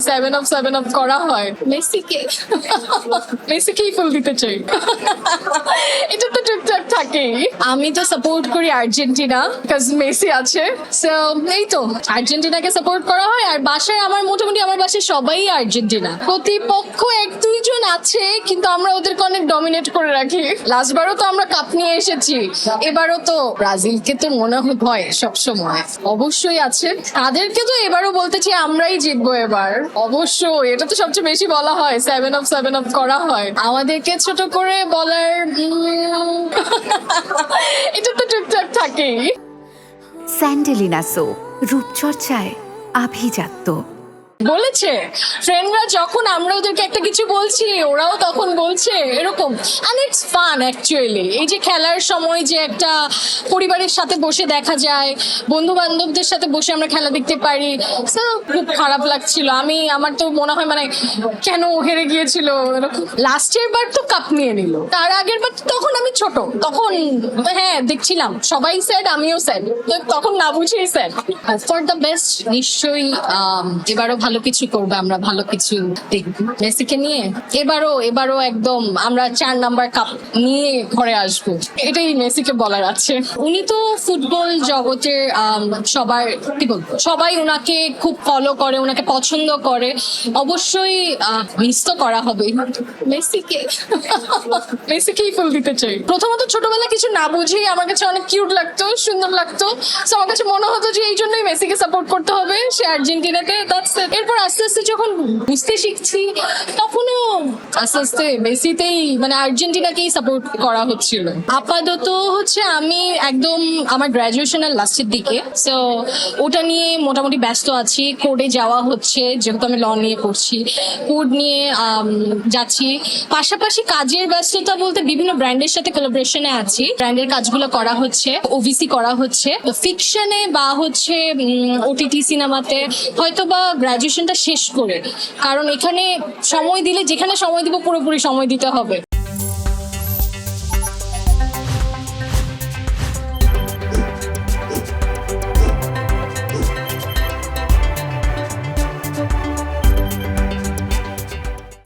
7 of করা হয় মেসিকে মেসিকেই ফুল দিতে চাই এটা তো টুকটাক থাকেই। আমি তো সাপোর্ট করি আর্জেন্টিনা বিকজ মেসি আছে, সো এই তো আর্জেন্টিনাকে সাপোর্ট করা হয়। আর বাসায় আমার মোটামুটি আমার বাসায় সবাই আর্জেন্টিনা, প্রতিপক্ষ 1-2 জন আছে কিন্তু আমরা ওদেরকে অনেক ডমিনেট করে রাখি। লাস্টবারও তো আমরা কাপ নিয়ে এসেছি, এবারও তো ব্রাজিলকে তো মনে হয় সবসময় অবশ্যই আছে, তাদেরকে তো এবারও বলতেছি আমরাই জিতবো এবার অবশ্যই। এটা তো সবচেয়ে বেশি বলা হয়, 7 অফ করা হয়। আমাদেরকে ছোট করে বলার এটা তো টুকটাক থাকেই। স্যান্ডেলিনা সো, রূপচর্চায় আভিজাত্য। বলেছে ফ্রেন্ডরা, যখন আমরা ওদেরকে একটা কিছু বলছি ওরাও তখন বলছে এরকম। And it's fun actually. এই যে খেলার সময় যে একটা পরিবারের সাথে বসে দেখা যায়, বন্ধু বান্ধবদের সাথে বসে আমরা খেলা দেখতে পারি, সো খুব খারাপ লাগছিল। আমার তো মনে হয় মানে কেন হেরে গিয়েছিল এরকম। লাস্টের বার তো কাপ নিয়ে নিল, তার আগের বার তখন আমি ছোট, তখন হ্যাঁ দেখছিলাম সবাই স্যাড, আমিও স্যাড, তখন না বুঝেই স্যাড। ফর দ্য বেস্ট, নিশ্চয়ই এবারও ভালো কিছু করবে, আমরা ভালো কিছু দেখবো মেসিকে নিয়ে। এবারও একদম আমরা 4 নাম্বার কাপ নিয়ে ঘরে আসবো, এটাই মেসিকে বলার আছে। উনি তো ফুটবল জগতের সবার কি বলবো, সবাই ওনাকে খুব ফলো করে, ওনাকে পছন্দ করে, অবশ্যই মিস তো করা হবে মেসিকে মেসিকেই ফুল দিতে চাই। প্রথমত ছোটবেলা কিছু না বুঝেই আমার কাছে অনেক কিউট লাগতো, সুন্দর লাগতো, তো আমার কাছে মনে হতো যে এই জন্যই মেসিকে সাপোর্ট করতে হবে, সে আর্জেন্টিনাকে। এরপর আস্তে আস্তে যখন বুঝতে শিখছি তখনও আস্তে আস্তে মেসিতেই মানে আর্জেন্টিনাকেই সাপোর্ট করা হচ্ছিল। আপাতত হচ্ছে আমি একদম আমার গ্রাজুয়েশনের লাস্টের দিকে, সো ওটা নিয়ে মোটামুটি ব্যস্ত আছি। কোর্টে যাওয়া হচ্ছে, যেহেতু আমি ল নিয়ে পড়ছি, কোর্ট নিয়ে যাচ্ছি। পাশাপাশি কাজের ব্যস্ততা বলতে বিভিন্ন ব্র্যান্ডের সাথে কোলাবোরেশনে আছি, ব্র্যান্ডের কাজগুলো করা হচ্ছে, ওভিসি করা হচ্ছে, ফিকশনে বা হচ্ছে ওটিটি সিনেমাতে, হয়তো বা গ্রাজুয়েশনটা শেষ করে, কারণ এখানে সময় দিলে যেখানে সময় দিব পুরোপুরি সময় দিতে হবে।